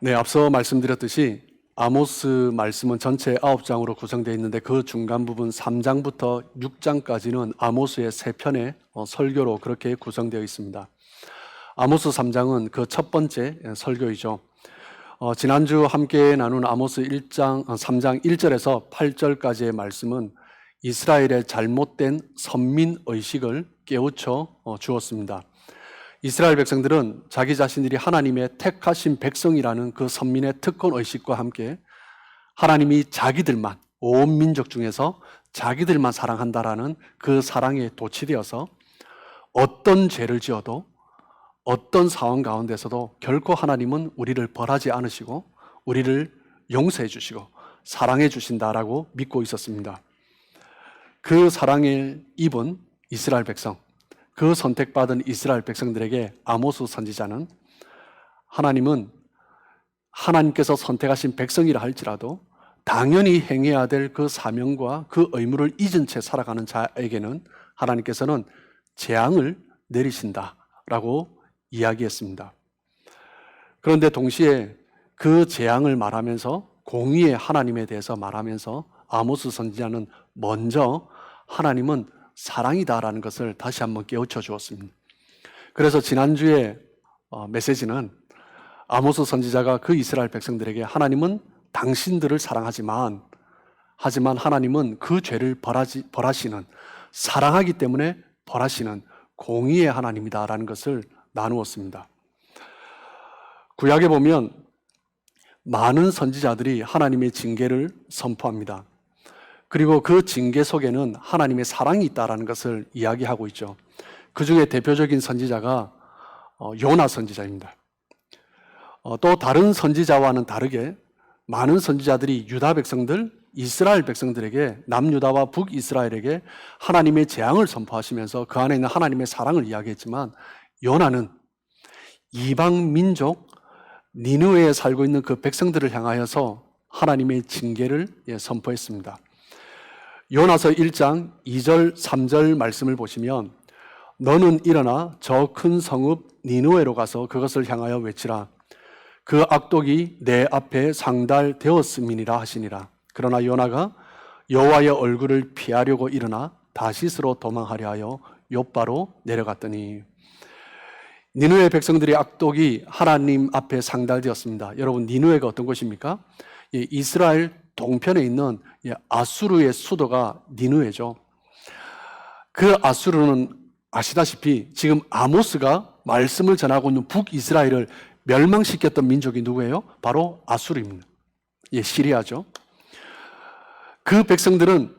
네, 앞서 말씀드렸듯이 아모스 말씀은 전체 9장으로 구성되어 있는데 그 중간 부분 3장부터 6장까지는 아모스의 3편의 설교로 그렇게 구성되어 있습니다. 아모스 3장은 그 첫 번째 설교이죠. 지난주 함께 나눈 아모스 3장 1절에서 8절까지의 말씀은 이스라엘의 잘못된 선민의식을 깨우쳐 주었습니다. 이스라엘 백성들은 자기 자신들이 하나님의 택하신 백성이라는 그 선민의 특권의식과 함께 하나님이 자기들만, 온 민족 중에서 자기들만 사랑한다라는 그 사랑에 도취되어서 어떤 죄를 지어도 어떤 상황 가운데서도 결코 하나님은 우리를 벌하지 않으시고 우리를 용서해 주시고 사랑해 주신다라고 믿고 있었습니다. 그 사랑을 입은 이스라엘 백성, 그 선택받은 이스라엘 백성들에게 아모스 선지자는 하나님은 하나님께서 선택하신 백성이라 할지라도 당연히 행해야 될 그 사명과 그 의무를 잊은 채 살아가는 자에게는 하나님께서는 재앙을 내리신다라고 이야기했습니다. 그런데 동시에 그 재앙을 말하면서 공의의 하나님에 대해서 말하면서 아모스 선지자는 먼저 하나님은 사랑이다라는 것을 다시 한번 깨우쳐 주었습니다. 그래서 지난주에 메시지는 아모스 선지자가 그 이스라엘 백성들에게 하나님은 당신들을 사랑하지만 하나님은 그 죄를 벌하시는, 사랑하기 때문에 벌하시는 공의의 하나님이다라는 것을 나누었습니다. 구약에 보면 많은 선지자들이 하나님의 징계를 선포합니다. 그리고 그 징계 속에는 하나님의 사랑이 있다는 것을 이야기하고 있죠. 그 중에 대표적인 선지자가 요나 선지자입니다. 또 다른 선지자와는 다르게 많은 선지자들이 유다 백성들, 이스라엘 백성들에게, 남유다와 북이스라엘에게 하나님의 재앙을 선포하시면서 그 안에 있는 하나님의 사랑을 이야기했지만 요나는 이방 민족 니느웨에 살고 있는 그 백성들을 향하여서 하나님의 징계를 선포했습니다. 요나서 1장 2절 3절 말씀을 보시면 너는 일어나 저 큰 성읍 니느웨로 가서 그것을 향하여 외치라. 그 악독이 내 앞에 상달되었음이니라 하시니라. 그러나 요나가 여호와의 얼굴을 피하려고 일어나 다시스로 도망하려 하여 욥바로 내려갔더니 니느웨 백성들의 악독이 하나님 앞에 상달되었습니다. 여러분, 니느웨가 어떤 곳입니까? 이스라엘 동편에 있는 아수르의 수도가 니느웨죠. 그 아수르는 아시다시피 지금 아모스가 말씀을 전하고 있는 북이스라엘을 멸망시켰던 민족이 누구예요? 바로 아수르입니다. 시리아죠. 그 백성들은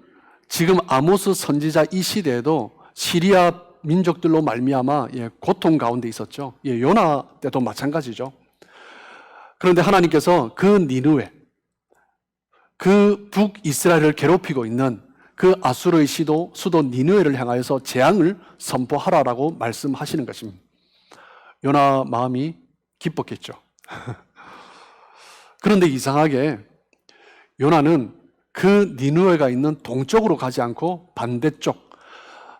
지금 아모스 선지자 이 시대에도 시리아 민족들로 말미암아 고통 가운데 있었죠. 요나 때도 마찬가지죠. 그런데 하나님께서 그 니느웨, 그 북이스라엘을 괴롭히고 있는 그 아수르의 수도 니느웨를 향하여서 재앙을 선포하라라고 말씀하시는 것입니다. 요나 마음이 기뻤겠죠. 그런데 이상하게 요나는 그 니느웨가 있는 동쪽으로 가지 않고 반대쪽,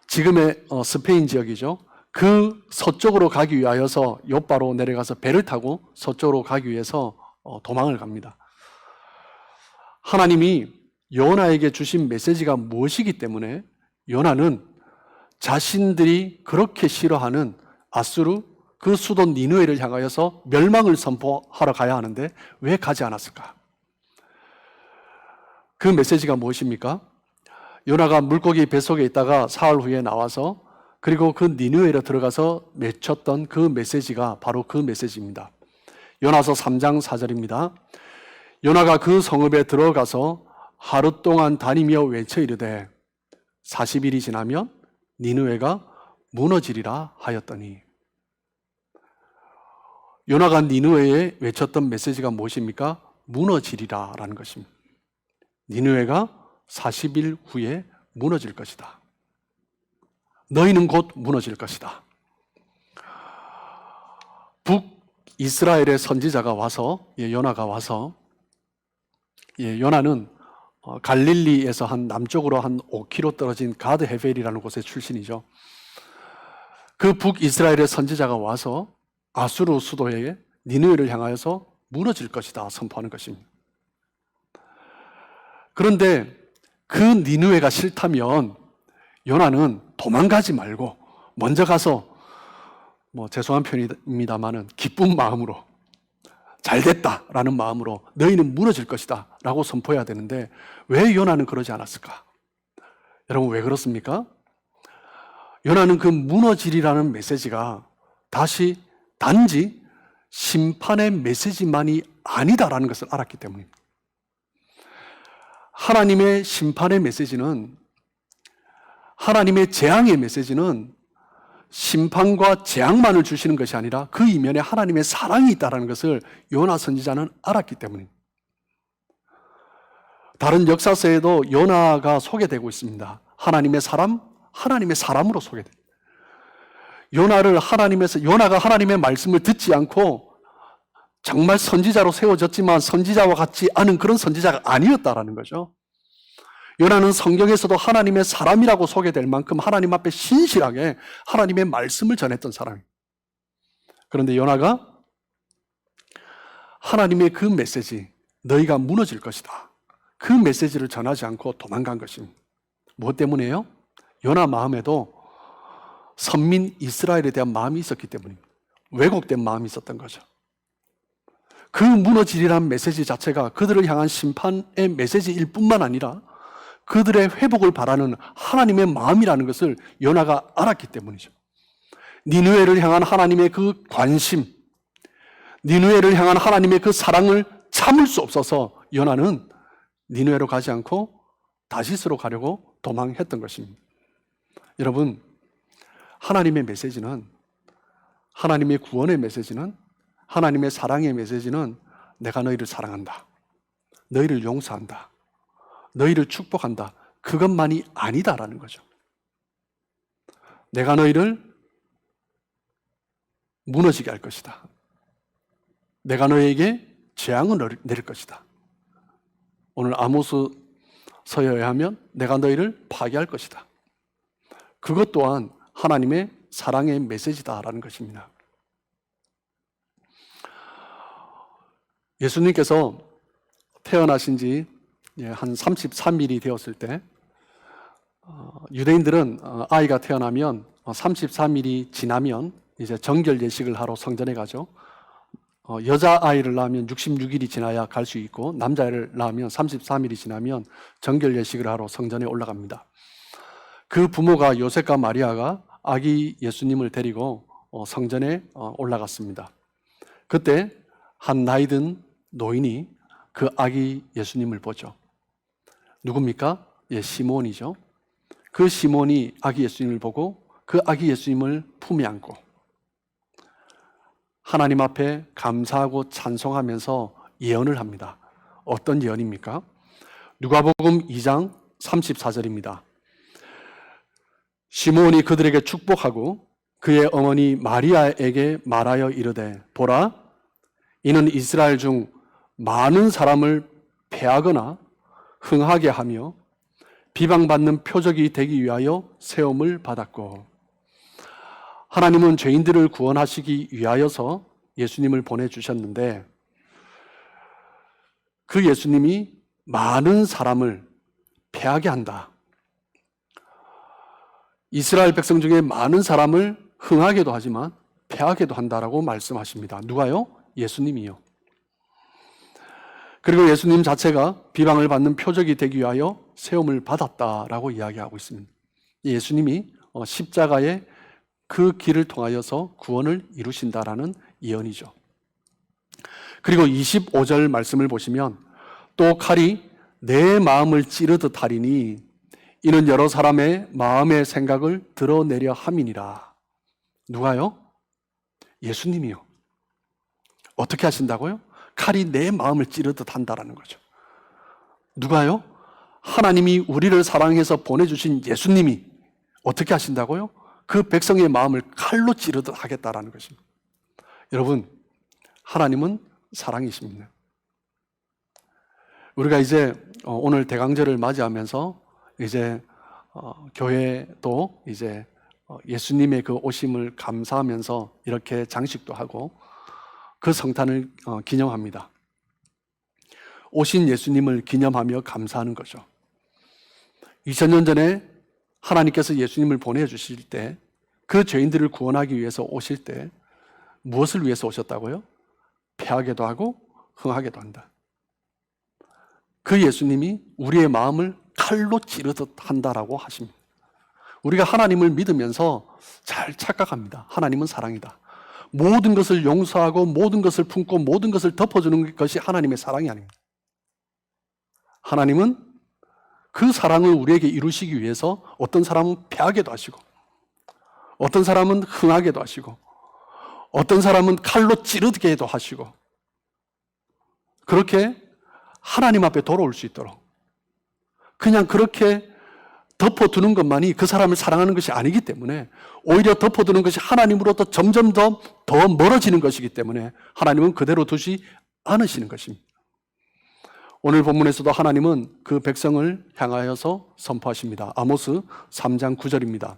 지금의 스페인 지역이죠. 그 서쪽으로 가기 위하여서 욥바로 내려가서 배를 타고 서쪽으로 가기 위해서 도망을 갑니다. 하나님이 요나에게 주신 메시지가 무엇이기 때문에 요나는 자신들이 그렇게 싫어하는 아수르 그 수도 니느웨를 향하여서 멸망을 선포하러 가야 하는데 왜 가지 않았을까? 그 메시지가 무엇입니까? 요나가 물고기 뱃속에 있다가 사흘 후에 나와서 그리고 그 니느웨로 들어가서 외쳤던 그 메시지가 바로 그 메시지입니다. 요나서 3장 4절입니다. 요나가 그 성읍에 들어가서 하루 동안 다니며 외쳐 이르되 40일이 지나면 니느웨가 무너지리라 하였더니, 요나가 니느웨에 외쳤던 메시지가 무엇입니까? 무너지리라 라는 것입니다. 니느웨가 40일 후에 무너질 것이다. 너희는 곧 무너질 것이다. 북이스라엘의 선지자가 와서, 요나가 와서, 요나는 갈릴리에서 한 남쪽으로 한 5km 떨어진 가드 헤벨이라는 곳의 출신이죠. 그 북이스라엘의 선지자가 와서 아수르 수도에 니느웨를 향하여서 무너질 것이다 선포하는 것입니다. 그런데 그 니느웨가 싫다면 요나는 도망가지 말고 먼저 가서 죄송한 표현입니다만은 기쁜 마음으로 잘됐다라는 마음으로 너희는 무너질 것이다 라고 선포해야 되는데 왜 요나는 그러지 않았을까? 여러분 왜 그렇습니까? 요나는 그 무너지리라는 메시지가 단지 심판의 메시지만이 아니다라는 것을 알았기 때문입니다. 하나님의 심판의 메시지는, 하나님의 재앙의 메시지는 심판과 재앙만을 주시는 것이 아니라 그 이면에 하나님의 사랑이 있다는 것을 요나 선지자는 알았기 때문입니다. 다른 역사서에도 요나가 소개되고 있습니다. 하나님의 사람으로 소개됩니다. 요나가 하나님의 말씀을 듣지 않고 정말 선지자로 세워졌지만 선지자와 같지 않은 그런 선지자가 아니었다라는 거죠. 요나는 성경에서도 하나님의 사람이라고 소개될 만큼 하나님 앞에 신실하게 하나님의 말씀을 전했던 사람입니다. 그런데 요나가 하나님의 그 메시지, 너희가 무너질 것이다, 그 메시지를 전하지 않고 도망간 것입니다. 무엇 때문에요? 요나 마음에도 선민 이스라엘에 대한 마음이 있었기 때문입니다. 왜곡된 마음이 있었던 거죠. 그 무너지리란 메시지 자체가 그들을 향한 심판의 메시지일 뿐만 아니라 그들의 회복을 바라는 하나님의 마음이라는 것을 요나가 알았기 때문이죠. 니느웨를 향한 하나님의 그 관심, 니느웨를 향한 하나님의 그 사랑을 참을 수 없어서 요나는 니느웨로 가지 않고 다시스로 가려고 도망했던 것입니다. 여러분, 하나님의 메시지는, 하나님의 구원의 메시지는, 하나님의 사랑의 메시지는 내가 너희를 사랑한다, 너희를 용서한다, 너희를 축복한다, 그것만이 아니다라는 거죠. 내가 너희를 무너지게 할 것이다, 내가 너희에게 재앙을 내릴 것이다, 오늘 아모스서에 의하면 내가 너희를 파괴할 것이다, 그것 또한 하나님의 사랑의 메시지다라는 것입니다. 예수님께서 태어나신 지 한 33일이 되었을 때 유대인들은 아이가 태어나면 33일이 지나면 이제 정결 예식을 하러 성전에 가죠. 여자아이를 낳으면 66일이 지나야 갈 수 있고 남자아이를 낳으면 33일이 지나면 정결 예식을 하러 성전에 올라갑니다. 그 부모가 요셉과 마리아가 아기 예수님을 데리고 성전에 올라갔습니다. 그때 한 나이든 노인이 그 아기 예수님을 보죠. 누굽니까? 시몬이죠. 그 시몬이 아기 예수님을 보고 그 아기 예수님을 품에 안고 하나님 앞에 감사하고 찬송하면서 예언을 합니다. 어떤 예언입니까? 누가복음 2장 34절입니다. 시몬이 그들에게 축복하고 그의 어머니 마리아에게 말하여 이르되, 보라, 이는 이스라엘 중 많은 사람을 패하거나 흥하게 하며 비방받는 표적이 되기 위하여 세움을 받았고, 하나님은 죄인들을 구원하시기 위하여서 예수님을 보내주셨는데 그 예수님이 많은 사람을 패하게 한다, 이스라엘 백성 중에 많은 사람을 흥하게도 하지만 패하게도 한다라고 말씀하십니다. 누가요? 예수님이요. 그리고 예수님 자체가 비방을 받는 표적이 되기 위하여 세움을 받았다라고 이야기하고 있습니다. 예수님이 십자가의 그 길을 통하여서 구원을 이루신다라는 예언이죠. 그리고 25절 말씀을 보시면, 또 칼이 내 마음을 찌르듯 하리니 이는 여러 사람의 마음의 생각을 드러내려 함이니라. 누가요? 예수님이요. 어떻게 하신다고요? 칼이 내 마음을 찌르듯 한다라는 거죠. 누가요? 하나님이 우리를 사랑해서 보내주신 예수님이 어떻게 하신다고요? 그 백성의 마음을 칼로 찌르듯 하겠다라는 것입니다. 여러분, 하나님은 사랑이십니다. 우리가 이제 오늘 대강절을 맞이하면서 이제 교회도 이제 예수님의 그 오심을 감사하면서 이렇게 장식도 하고 그 성탄을 기념합니다. 오신 예수님을 기념하며 감사하는 거죠. 2000년 전에 하나님께서 예수님을 보내주실 때, 그 죄인들을 구원하기 위해서 오실 때 무엇을 위해서 오셨다고요? 패하게도 하고 흥하게도 한다. 그 예수님이 우리의 마음을 칼로 찌르듯 한다라고 하십니다. 우리가 하나님을 믿으면서 잘 착각합니다. 하나님은 사랑이다. 모든 것을 용서하고 모든 것을 품고 모든 것을 덮어주는 것이 하나님의 사랑이 아닙니다. 하나님은 그 사랑을 우리에게 이루시기 위해서 어떤 사람은 패하게도 하시고, 어떤 사람은 흥하게도 하시고, 어떤 사람은 칼로 찌르게도 하시고, 그렇게 하나님 앞에 돌아올 수 있도록, 그냥 그렇게 덮어두는 것만이 그 사람을 사랑하는 것이 아니기 때문에, 오히려 덮어두는 것이 하나님으로부터 점점 더 멀어지는 것이기 때문에 하나님은 그대로 두지 않으시는 것입니다. 오늘 본문에서도 하나님은 그 백성을 향하여서 선포하십니다. 아모스 3장 9절입니다.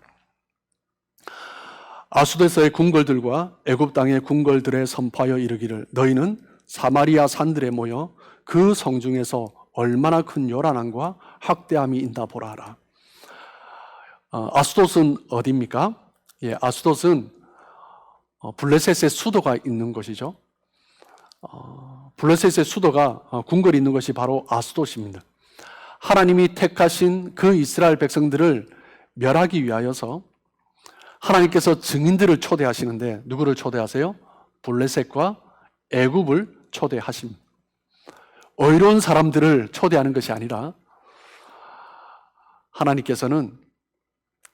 아수도에서의 궁궐들과 애굽 땅의 궁궐들에 선포하여 이르기를, 너희는 사마리아 산들에 모여 그 성중에서 얼마나 큰 요란함과 학대함이 있나 보라 하라. 아수돗은 어디입니까? 아수돗은 블레셋의 수도가 있는 곳이죠. 블레셋의 수도가 궁궐이 있는 것이 바로 아수돗입니다. 하나님이 택하신 그 이스라엘 백성들을 멸하기 위하여서 하나님께서 증인들을 초대하시는데, 누구를 초대하세요? 블레셋과 애굽을 초대하십니다. 의로운 사람들을 초대하는 것이 아니라 하나님께서는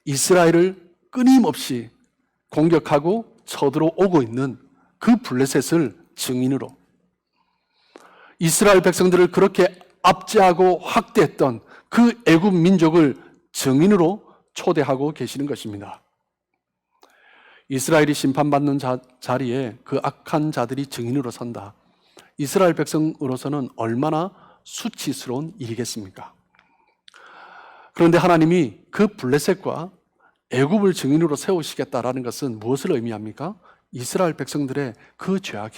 이스라엘을 끊임없이 공격하고 쳐들어오고 있는 그 블레셋을 증인으로, 이스라엘 백성들을 그렇게 압제하고 확대했던 그 애굽 민족을 증인으로 초대하고 계시는 것입니다. 이스라엘이 심판받는 자리에 그 악한 자들이 증인으로 선다. 이스라엘 백성으로서는 얼마나 수치스러운 일이겠습니까? 그런데 하나님이 그 블레셋과 애굽을 증인으로 세우시겠다라는 것은 무엇을 의미합니까? 이스라엘 백성들의 그 죄악이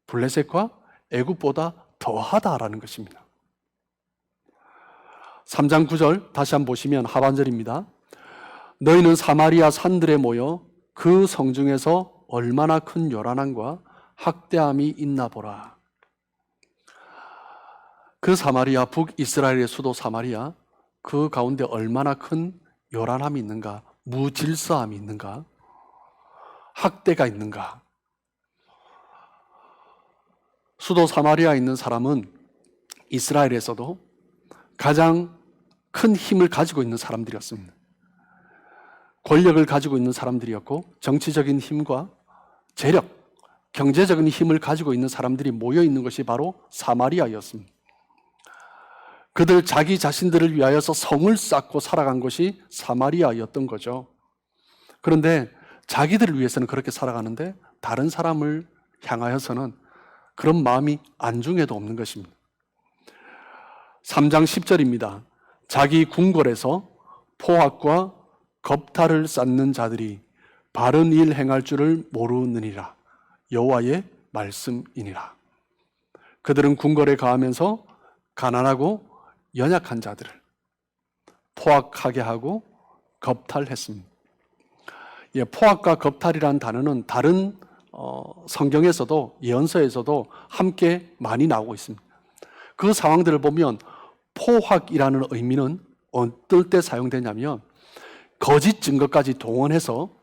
블레셋과 애굽보다 더하다라는 것입니다. 3장 9절 다시 한번 보시면 하반절입니다. 너희는 사마리아 산들에 모여 그 성중에서 얼마나 큰 요란함과 학대함이 있나 보라. 그 사마리아, 북이스라엘의 수도 사마리아, 그 가운데 얼마나 큰 요란함이 있는가, 무질서함이 있는가, 학대가 있는가. 수도 사마리아에 있는 사람은 이스라엘에서도 가장 큰 힘을 가지고 있는 사람들이었습니다. 권력을 가지고 있는 사람들이었고, 정치적인 힘과 재력, 경제적인 힘을 가지고 있는 사람들이 모여 있는 것이 바로 사마리아였습니다. 그들 자기 자신들을 위하여서 성을 쌓고 살아간 것이 사마리아였던 거죠. 그런데 자기들을 위해서는 그렇게 살아가는데 다른 사람을 향하여서는 그런 마음이 안중에도 없는 것입니다. 3장 10절입니다. 자기 궁궐에서 포악과 겁탈을 쌓는 자들이 바른 일 행할 줄을 모르느니라. 여호와의 말씀이니라. 그들은 궁궐에 가하면서 가난하고 연약한 자들을 포악하게 하고 겁탈했습니다. 포악과 겁탈이라는 단어는 다른 성경에서도, 예언서에서도 함께 많이 나오고 있습니다. 그 상황들을 보면 포악이라는 의미는 어떨 때 사용되냐면, 거짓 증거까지 동원해서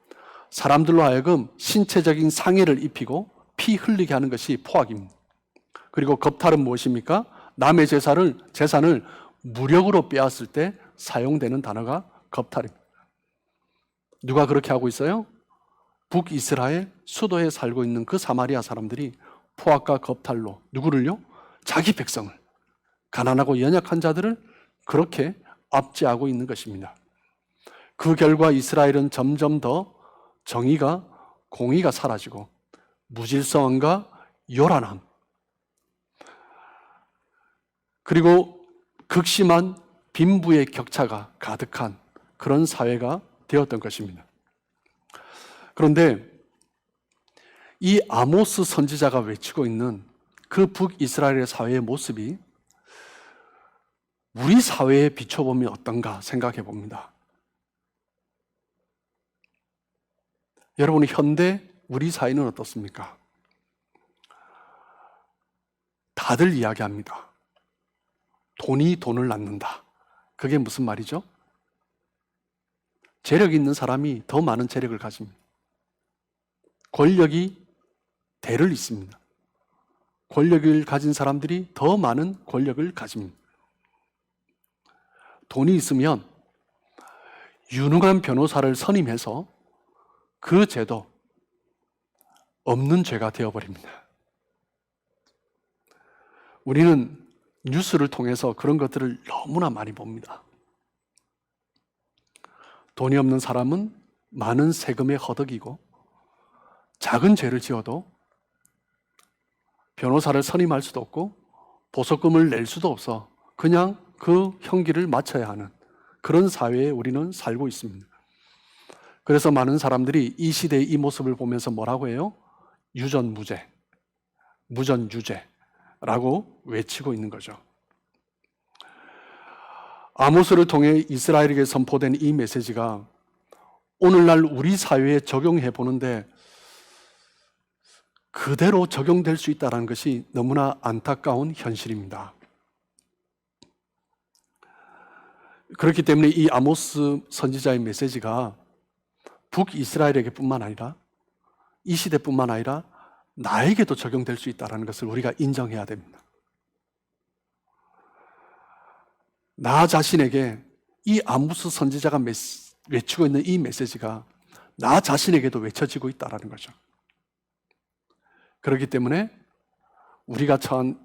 사람들로 하여금 신체적인 상해를 입히고 피 흘리게 하는 것이 포악입니다. 그리고 겁탈은 무엇입니까? 남의 재산을 무력으로 빼앗을 때 사용되는 단어가 겁탈입니다. 누가 그렇게 하고 있어요? 북이스라엘 수도에 살고 있는 그 사마리아 사람들이 포악과 겁탈로 누구를요? 자기 백성을, 가난하고 연약한 자들을 그렇게 압제하고 있는 것입니다. 그 결과 이스라엘은 점점 더 정의가, 공의가 사라지고 무질서함과 요란함, 그리고 극심한 빈부의 격차가 가득한 그런 사회가 되었던 것입니다. 그런데 이 아모스 선지자가 외치고 있는 그 북이스라엘의 사회의 모습이 우리 사회에 비춰보면 어떤가 생각해 봅니다. 여러분, 현대 우리 사회는 어떻습니까? 다들 이야기합니다. 돈이 돈을 낳는다. 그게 무슨 말이죠? 재력 있는 사람이 더 많은 재력을 가집니다. 권력이 대를 잇습니다. 권력을 가진 사람들이 더 많은 권력을 가집니다. 돈이 있으면 유능한 변호사를 선임해서 그 죄도 없는 죄가 되어버립니다. 우리는 뉴스를 통해서 그런 것들을 너무나 많이 봅니다. 돈이 없는 사람은 많은 세금에 허덕이고 작은 죄를 지어도 변호사를 선임할 수도 없고 보석금을 낼 수도 없어 그냥 그 형기를 마쳐야 하는 그런 사회에 우리는 살고 있습니다. 그래서 많은 사람들이 이 시대의 이 모습을 보면서 뭐라고 해요? 유전무죄, 무전유죄라고 외치고 있는 거죠. 아모스를 통해 이스라엘에게 선포된 이 메시지가 오늘날 우리 사회에 적용해 보는데 그대로 적용될 수 있다는 것이 너무나 안타까운 현실입니다. 그렇기 때문에 이 아모스 선지자의 메시지가 북이스라엘에게뿐만 아니라 이 시대뿐만 아니라 나에게도 적용될 수 있다는 것을 우리가 인정해야 됩니다. 나 자신에게 이 아모스 선지자가 외치고 있는 이 메시지가 나 자신에게도 외쳐지고 있다는 거죠. 그렇기 때문에 우리가 처한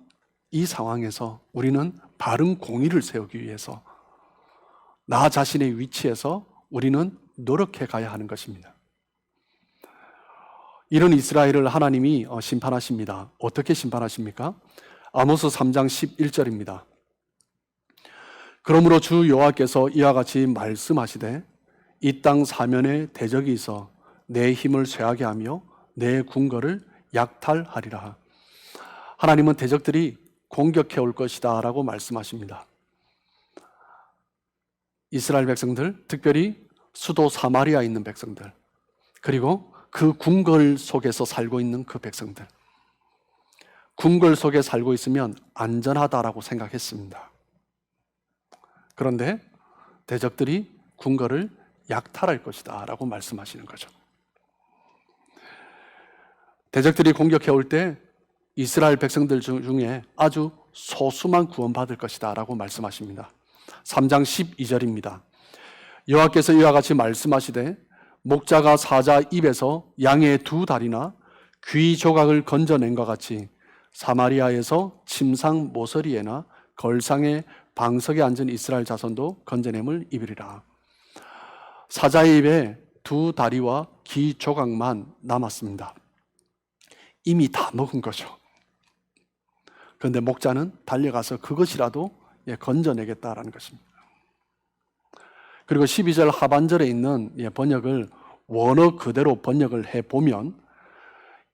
이 상황에서 우리는 바른 공의를 세우기 위해서 나 자신의 위치에서 우리는 노력해 가야 하는 것입니다. 이런 이스라엘을 하나님이 심판하십니다. 어떻게 심판하십니까? 아모스 3장 11절입니다. 그러므로 주 여호와께서 이와 같이 말씀하시되 이 땅 사면에 대적이 있어 내 힘을 쇠하게 하며 내 궁궐을 약탈하리라. 하나님은 대적들이 공격해 올 것이다 라고 말씀하십니다. 이스라엘 백성들, 특별히 수도 사마리아에 있는 백성들, 그리고 그 궁궐 속에서 살고 있는 그 백성들, 궁궐 속에 살고 있으면 안전하다라고 생각했습니다. 그런데 대적들이 궁궐을 약탈할 것이다 라고 말씀하시는 거죠. 대적들이 공격해 올 때 이스라엘 백성들 중에 아주 소수만 구원받을 것이다 라고 말씀하십니다. 3장 12절입니다. 여호와께서 이와 같이 말씀하시되 목자가 사자 입에서 양의 두 다리나 귀 조각을 건져낸 것 같이 사마리아에서 침상 모서리에나 걸상의 방석에 앉은 이스라엘 자손도 건져냄을 입으리라. 사자의 입에 두 다리와 귀 조각만 남았습니다. 이미 다 먹은 거죠. 그런데 목자는 달려가서 그것이라도 건져내겠다라는 것입니다. 그리고 12절 하반절에 있는 번역을 원어 그대로 번역을 해보면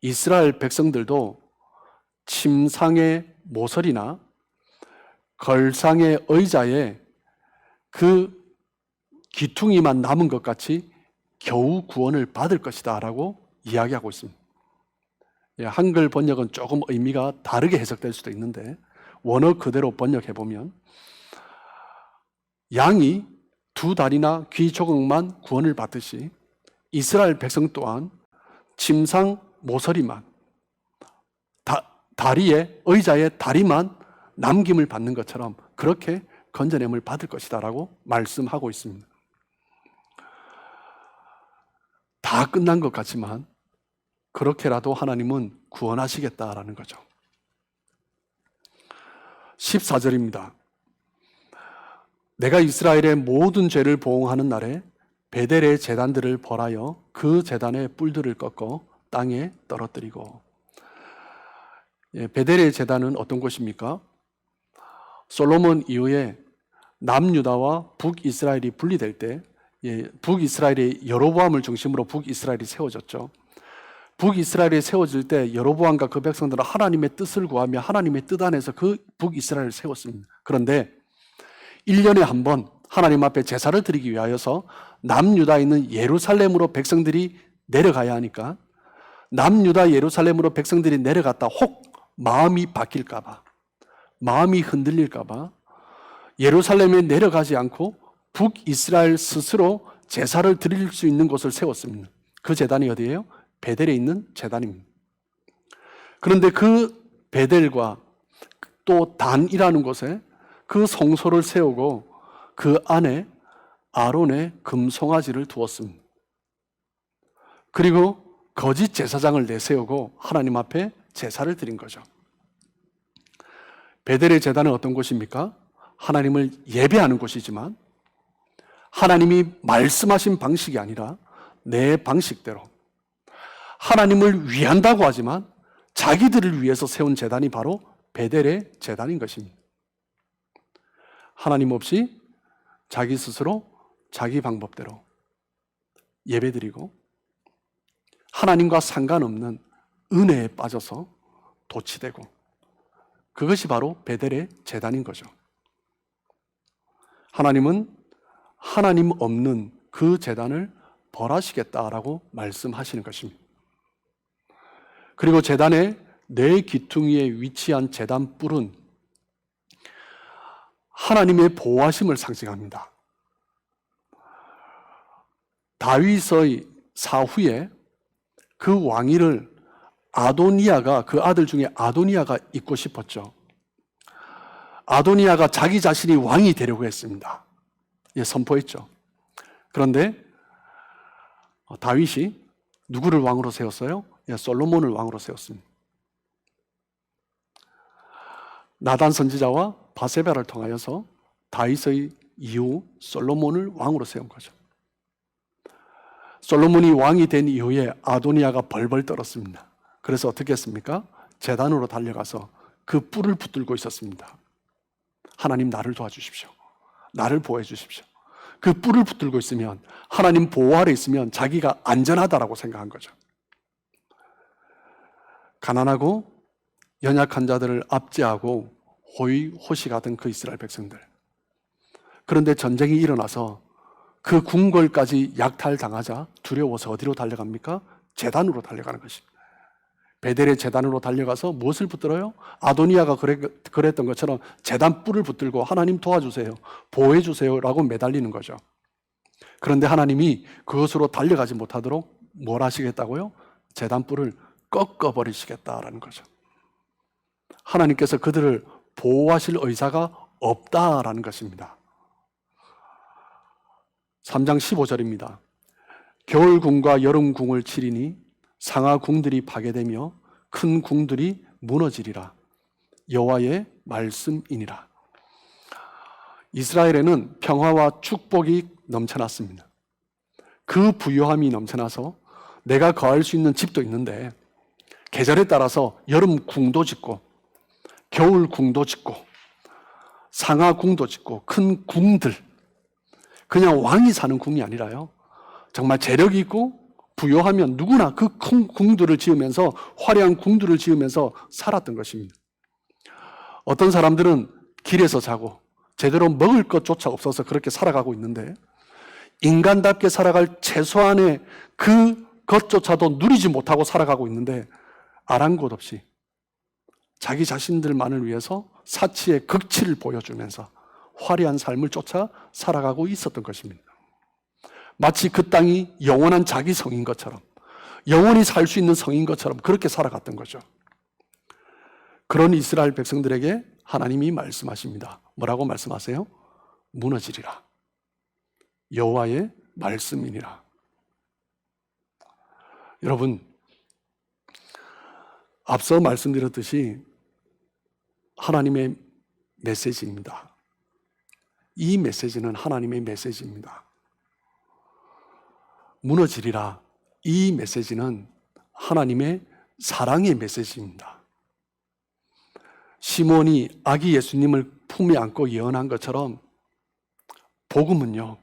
이스라엘 백성들도 침상의 모서리나 걸상의 의자에 그 귀퉁이만 남은 것 같이 겨우 구원을 받을 것이다 라고 이야기하고 있습니다. 한글 번역은 조금 의미가 다르게 해석될 수도 있는데 원어 그대로 번역해보면 양이 두 다리나 귀 조각만 구원을 받듯이 이스라엘 백성 또한 침상 모서리만 다리에 의자에 다리만 남김을 받는 것처럼 그렇게 건져냄을 받을 것이다 라고 말씀하고 있습니다. 다 끝난 것 같지만 그렇게라도 하나님은 구원하시겠다라는 거죠. 14절입니다. 내가 이스라엘의 모든 죄를 보응하는 날에 베델의 제단들을 벌하여 그 제단의 뿔들을 꺾어 땅에 떨어뜨리고. 베델의 제단은 어떤 곳입니까? 솔로몬 이후에 남유다와 북이스라엘이 분리될 때 북이스라엘의 여로보암을 중심으로 북이스라엘이 세워졌죠. 북이스라엘이 세워질 때 여로보암과 그 백성들은 하나님의 뜻을 구하며 하나님의 뜻 안에서 그 북이스라엘을 세웠습니다. 그런데 1년에 한 번 하나님 앞에 제사를 드리기 위하여서 남유다에 있는 예루살렘으로 백성들이 내려가야 하니까 남유다 예루살렘으로 백성들이 내려갔다 혹 마음이 바뀔까 봐, 마음이 흔들릴까 봐 예루살렘에 내려가지 않고 북이스라엘 스스로 제사를 드릴 수 있는 곳을 세웠습니다. 그 제단이 어디예요? 베델에 있는 제단입니다. 그런데 그 베델과 또 단이라는 곳에 그 성소를 세우고 그 안에 아론의 금송아지를 두었습니다. 그리고 거짓 제사장을 내세우고 하나님 앞에 제사를 드린 거죠. 베델의 제단은 어떤 곳입니까? 하나님을 예배하는 곳이지만 하나님이 말씀하신 방식이 아니라 내 방식대로 하나님을 위한다고 하지만 자기들을 위해서 세운 제단이 바로 베델의 제단인 것입니다. 하나님 없이 자기 스스로 자기 방법대로 예배드리고 하나님과 상관없는 은혜에 빠져서 도취되고 그것이 바로 베델의 제단인 거죠. 하나님은 하나님 없는 그 제단을 벌하시겠다라고 말씀하시는 것입니다. 그리고 제단의 네 귀퉁이에 위치한 제단 뿔은 하나님의 보호하심을 상징합니다. 다윗의 사후에 그 왕위를 아도니아가, 그 아들 중에 아도니아가 잇고 싶었죠. 아도니아가 자기 자신이 왕이 되려고 했습니다. 예, 선포했죠. 그런데 다윗이 누구를 왕으로 세웠어요? 예, 솔로몬을 왕으로 세웠습니다. 나단 선지자와 바세바를 통하여서 다윗의 이후 솔로몬을 왕으로 세운 거죠. 솔로몬이 왕이 된 이후에 아도니아가 벌벌 떨었습니다. 그래서 어떻게 했습니까? 제단으로 달려가서 그 뿔을 붙들고 있었습니다. 하나님 나를 도와주십시오. 나를 보호해 주십시오. 그 뿔을 붙들고 있으면 하나님 보호 아래 있으면 자기가 안전하다라고 생각한 거죠. 가난하고 연약한 자들을 압제하고 호의호식하던 그 이스라엘 백성들. 그런데 전쟁이 일어나서 그 궁궐까지 약탈당하자 두려워서 어디로 달려갑니까? 제단으로 달려가는 것입니다. 베델의 제단으로 달려가서 무엇을 붙들어요? 아도니아가 그랬던 것처럼 제단 뿔을 붙들고 하나님 도와주세요, 보호해 주세요 라고 매달리는 거죠. 그런데 하나님이 그것으로 달려가지 못하도록 뭘 하시겠다고요? 제단 뿔을 꺾어버리시겠다라는 거죠. 하나님께서 그들을 보호하실 의사가 없다라는 것입니다. 3장 15절입니다. 겨울궁과 여름궁을 치리니 상하궁들이 파괴되며 큰 궁들이 무너지리라. 여호와의 말씀이니라. 이스라엘에는 평화와 축복이 넘쳐났습니다. 그 부요함이 넘쳐나서 내가 거할 수 있는 집도 있는데 계절에 따라서 여름 궁도 짓고 겨울 궁도 짓고 상하궁도 짓고 큰 궁들, 그냥 왕이 사는 궁이 아니라요, 정말 재력이 있고 부요하면 누구나 그 큰 궁들을 지으면서, 화려한 궁들을 지으면서 살았던 것입니다. 어떤 사람들은 길에서 자고 제대로 먹을 것조차 없어서 그렇게 살아가고 있는데 인간답게 살아갈 최소한의 그 것조차도 누리지 못하고 살아가고 있는데 아랑곳 없이 자기 자신들만을 위해서 사치의 극치를 보여주면서 화려한 삶을 쫓아 살아가고 있었던 것입니다. 마치 그 땅이 영원한 자기 성인 것처럼, 영원히 살 수 있는 성인 것처럼 그렇게 살아갔던 거죠. 그런 이스라엘 백성들에게 하나님이 말씀하십니다. 뭐라고 말씀하세요? 무너지리라. 여호와의 말씀이니라. 여러분, 앞서 말씀드렸듯이 하나님의 메시지입니다. 이 메시지는 하나님의 메시지입니다. 무너지리라. 이 메시지는 하나님의 사랑의 메시지입니다. 시몬이 아기 예수님을 품에 안고 예언한 것처럼 복음은요,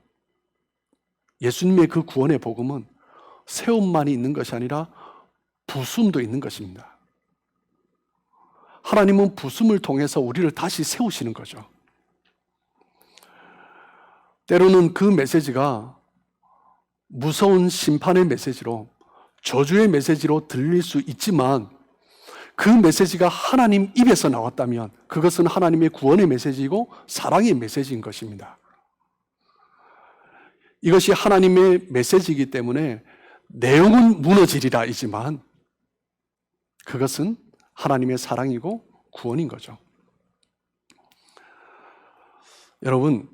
예수님의 그 구원의 복음은 새 옷만이 있는 것이 아니라 부숨도 있는 것입니다. 하나님은 부숨을 통해서 우리를 다시 세우시는 거죠. 때로는 그 메시지가 무서운 심판의 메시지로, 저주의 메시지로 들릴 수 있지만, 그 메시지가 하나님 입에서 나왔다면 그것은 하나님의 구원의 메시지이고 사랑의 메시지인 것입니다. 이것이 하나님의 메시지이기 때문에 내용은 무너지리라 이지만 그것은 하나님의 사랑이고 구원인 거죠. 여러분,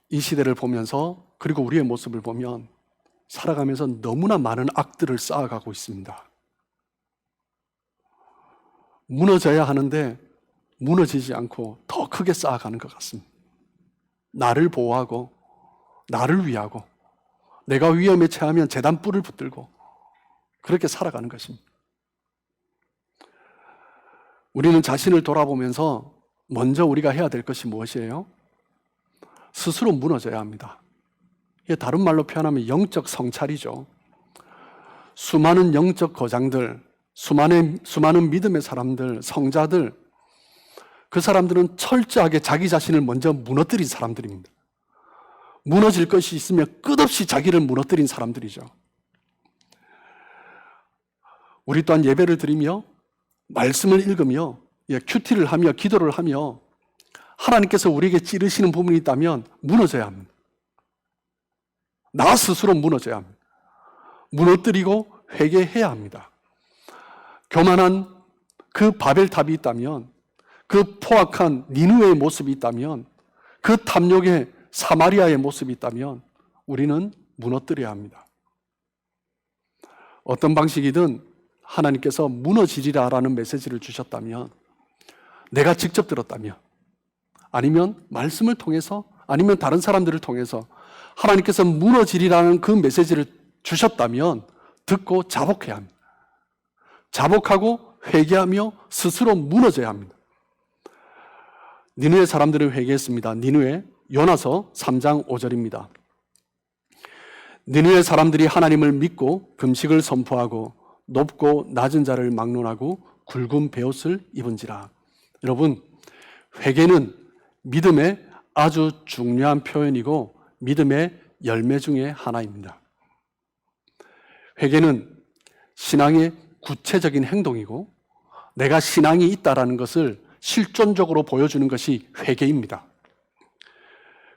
이 시대를 보면서, 그리고 우리의 모습을 보면 살아가면서 너무나 많은 악들을 쌓아가고 있습니다. 무너져야 하는데 무너지지 않고 더 크게 쌓아가는 것 같습니다. 나를 보호하고 나를 위하고 내가 위험에 처하면 재단 뿔을 붙들고 그렇게 살아가는 것입니다. 우리는 자신을 돌아보면서 먼저 우리가 해야 될 것이 무엇이에요? 스스로 무너져야 합니다. 이게 다른 말로 표현하면 영적 성찰이죠. 수많은 영적 거장들, 수많은 믿음의 사람들, 성자들, 그 사람들은 철저하게 자기 자신을 먼저 무너뜨린 사람들입니다. 무너질 것이 있으면 끝없이 자기를 무너뜨린 사람들이죠. 우리 또한 예배를 드리며 말씀을 읽으며 큐티를 하며 기도를 하며 하나님께서 우리에게 찌르시는 부분이 있다면 무너져야 합니다. 나 스스로 무너져야 합니다. 무너뜨리고 회개해야 합니다. 교만한 그 바벨탑이 있다면, 그 포악한 니느웨의 모습이 있다면, 그 탐욕의 사마리아의 모습이 있다면 우리는 무너뜨려야 합니다. 어떤 방식이든 하나님께서 무너지리라라는 메시지를 주셨다면, 내가 직접 들었다면, 아니면 말씀을 통해서, 아니면 다른 사람들을 통해서 하나님께서 무너지리라는 그 메시지를 주셨다면 듣고 자복해야 합니다. 자복하고 회개하며 스스로 무너져야 합니다. 니느웨 사람들은 회개했습니다. 니느웨 요나서 3장 5절입니다. 니느웨 사람들이 하나님을 믿고 금식을 선포하고 높고 낮은 자를 막론하고 굵은 베옷을 입은지라. 여러분, 회개는 믿음의 아주 중요한 표현이고 믿음의 열매 중에 하나입니다. 회개는 신앙의 구체적인 행동이고 내가 신앙이 있다라는 것을 실존적으로 보여주는 것이 회개입니다.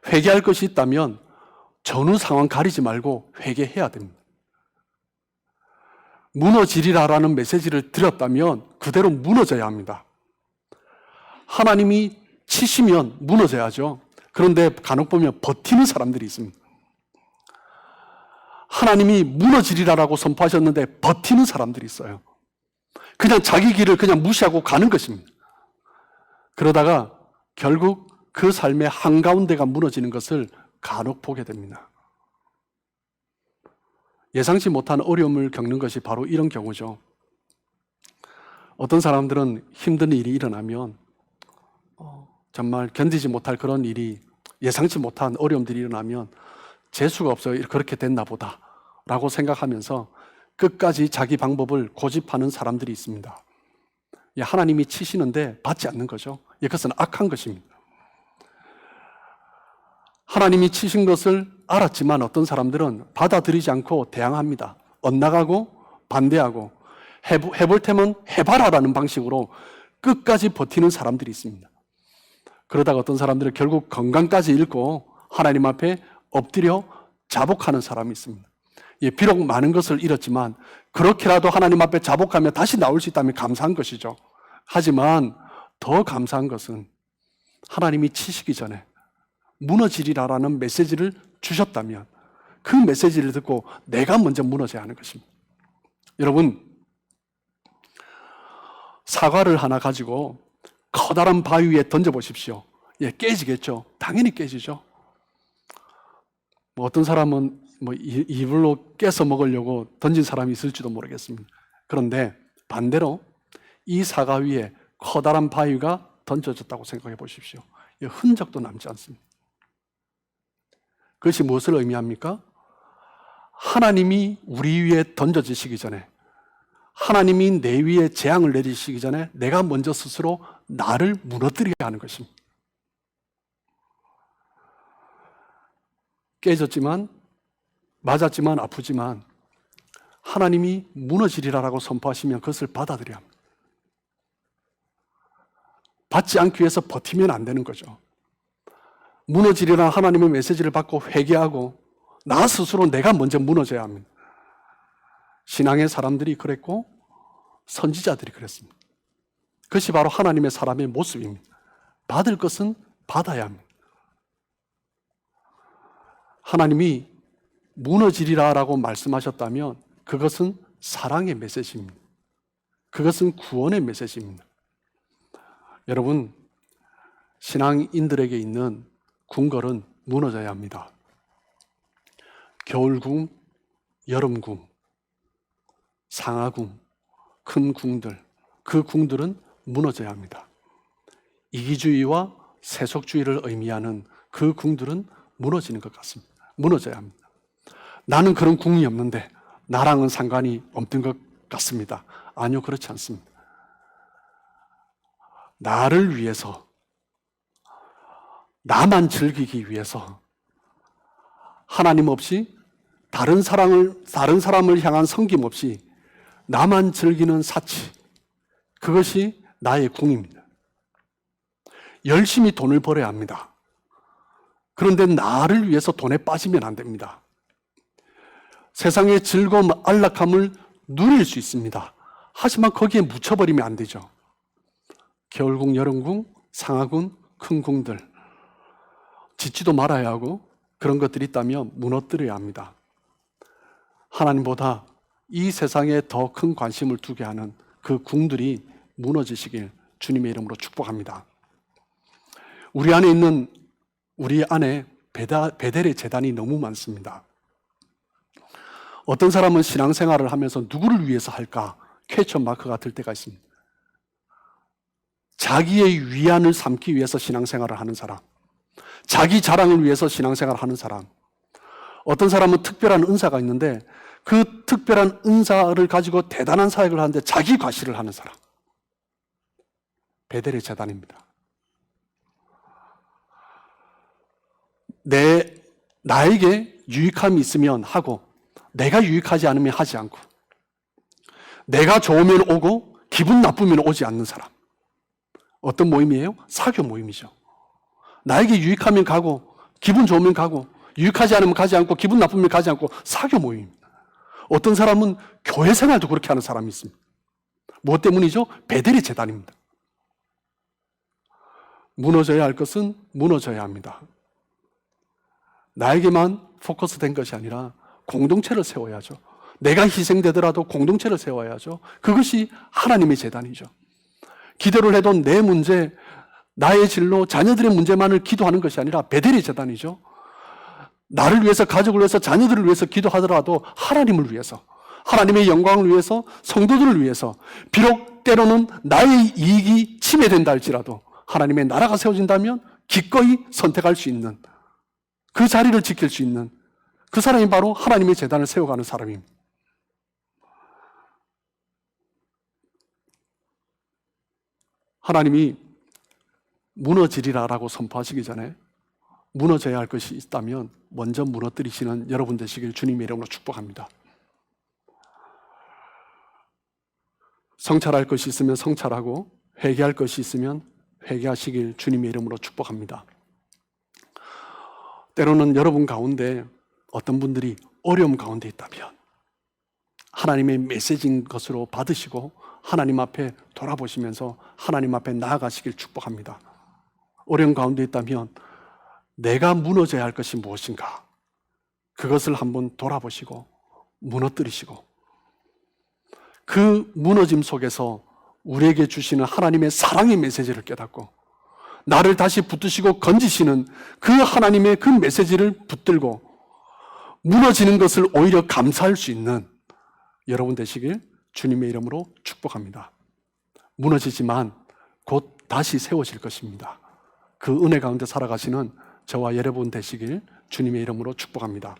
회개할 것이 있다면 전후 상황 가리지 말고 회개해야 됩니다. 무너지리라라는 메시지를 들었다면 그대로 무너져야 합니다. 하나님이 치시면 무너져야죠. 그런데 간혹 보면 버티는 사람들이 있습니다. 하나님이 무너지리라라고 선포하셨는데 버티는 사람들이 있어요. 그냥 자기 길을 그냥 무시하고 가는 것입니다. 그러다가 결국 그 삶의 한가운데가 무너지는 것을 간혹 보게 됩니다. 예상치 못한 어려움을 겪는 것이 바로 이런 경우죠. 어떤 사람들은 힘든 일이 일어나면 정말 견디지 못할 그런 일이, 예상치 못한 어려움들이 일어나면 재수가 없어요. 그렇게 됐나 보다 라고 생각하면서 끝까지 자기 방법을 고집하는 사람들이 있습니다. 하나님이 치시는데 받지 않는 거죠. 그것은 악한 것입니다. 하나님이 치신 것을 알았지만 어떤 사람들은 받아들이지 않고 대항합니다. 엇나가고 반대하고 해볼 테면 해봐라라는 방식으로 끝까지 버티는 사람들이 있습니다. 그러다가 어떤 사람들은 결국 건강까지 잃고 하나님 앞에 엎드려 자복하는 사람이 있습니다. 비록 많은 것을 잃었지만 그렇게라도 하나님 앞에 자복하며 다시 나올 수 있다면 감사한 것이죠. 하지만 더 감사한 것은 하나님이 치시기 전에 무너지리라라는 메시지를 주셨다면 그 메시지를 듣고 내가 먼저 무너져야 하는 것입니다. 여러분, 사과를 하나 가지고 커다란 바위 위에 던져보십시오. 깨지겠죠. 당연히 깨지죠. 어떤 사람은 이불로 깨서 먹으려고 던진 사람이 있을지도 모르겠습니다. 그런데 반대로 이 사과 위에 커다란 바위가 던져졌다고 생각해 보십시오. 흔적도 남지 않습니다. 그것이 무엇을 의미합니까? 하나님이 우리 위에 던져지시기 전에 하나님이 내 위에 재앙을 내리시기 전에 내가 먼저 스스로 나를 무너뜨리게 하는 것입니다. 깨졌지만, 맞았지만, 아프지만 하나님이 무너지리라라고 선포하시면 그것을 받아들여야 합니다. 받지 않기 위해서 버티면 안 되는 거죠. 무너지리라는 하나님의 메시지를 받고 회개하고 나 스스로 내가 먼저 무너져야 합니다. 신앙의 사람들이 그랬고 선지자들이 그랬습니다. 그것이 바로 하나님의 사람의 모습입니다. 받을 것은 받아야 합니다. 하나님이 무너지리라라고 말씀하셨다면 그것은 사랑의 메시지입니다. 그것은 구원의 메시지입니다. 여러분, 신앙인들에게 있는 궁궐은 무너져야 합니다. 겨울궁, 여름궁, 상하궁, 큰 궁들, 그 궁들은 무너져야 합니다. 이기주의와 세속주의를 의미하는 그 궁들은 무너지는 것 같습니다. 무너져야 합니다. 나는 그런 궁이 없는데 나랑은 상관이 없는 것 같습니다. 아니요, 그렇지 않습니다. 나를 위해서, 나만 즐기기 위해서 하나님 없이 다른 사람을 향한 섬김 없이 나만 즐기는 사치, 그것이 나의 궁입니다. 열심히 돈을 벌어야 합니다. 그런데 나를 위해서 돈에 빠지면 안 됩니다. 세상의 즐거움, 안락함을 누릴 수 있습니다. 하지만 거기에 묻혀버리면 안 되죠. 겨울궁, 여름궁, 상하궁, 큰 궁들 짓지도 말아야 하고 그런 것들이 있다면 무너뜨려야 합니다. 하나님보다 이 세상에 더 큰 관심을 두게 하는 그 궁들이 무너지시길 주님의 이름으로 축복합니다. 우리 안에 베델의 제단이 너무 많습니다. 어떤 사람은 신앙생활을 하면서 누구를 위해서 할까? 퀘스천 마크가 들 때가 있습니다. 자기의 위안을 삼기 위해서 신앙생활을 하는 사람, 자기 자랑을 위해서 신앙생활을 하는 사람, 어떤 사람은 특별한 은사가 있는데 그 특별한 은사를 가지고 대단한 사역을 하는데 자기 과시를 하는 사람, 베델의 제단입니다. 나에게 유익함이 있으면 하고 내가 유익하지 않으면 하지 않고 내가 좋으면 오고 기분 나쁘면 오지 않는 사람. 어떤 모임이에요? 사교 모임이죠. 나에게 유익하면 가고 기분 좋으면 가고 유익하지 않으면 가지 않고 기분 나쁘면 가지 않고 사교 모임입니다. 어떤 사람은 교회 생활도 그렇게 하는 사람이 있습니다. 무엇 때문이죠? 베델의 제단입니다. 무너져야 할 것은 무너져야 합니다. 나에게만 포커스된 것이 아니라 공동체를 세워야죠. 내가 희생되더라도 공동체를 세워야죠. 그것이 하나님의 제단이죠. 기도를 해도 내 문제, 나의 진로, 자녀들의 문제만을 기도하는 것이 아니라 베델의 제단이죠. 나를 위해서, 가족을 위해서, 자녀들을 위해서 기도하더라도 하나님을 위해서, 하나님의 영광을 위해서, 성도들을 위해서, 비록 때로는 나의 이익이 침해된다 할지라도 하나님의 나라가 세워진다면 기꺼이 선택할 수 있는, 그 자리를 지킬 수 있는 그 사람이 바로 하나님의 제단을 세워가는 사람입니다. 하나님이 무너지리라라고 선포하시기 전에 무너져야 할 것이 있다면 먼저 무너뜨리시는 여러분 되시길 주님의 이름으로 축복합니다. 성찰할 것이 있으면 성찰하고 회개할 것이 있으면 회개하시길 주님의 이름으로 축복합니다. 때로는 여러분 가운데 어떤 분들이 어려움 가운데 있다면 하나님의 메시지인 것으로 받으시고 하나님 앞에 돌아보시면서 하나님 앞에 나아가시길 축복합니다. 어려움 가운데 있다면 내가 무너져야 할 것이 무엇인가? 그것을 한번 돌아보시고 무너뜨리시고 그 무너짐 속에서 우리에게 주시는 하나님의 사랑의 메시지를 깨닫고 나를 다시 붙드시고 건지시는 그 하나님의 그 메시지를 붙들고 무너지는 것을 오히려 감사할 수 있는 여러분 되시길 주님의 이름으로 축복합니다. 무너지지만 곧 다시 세워질 것입니다. 그 은혜 가운데 살아가시는 저와 여러분 되시길 주님의 이름으로 축복합니다.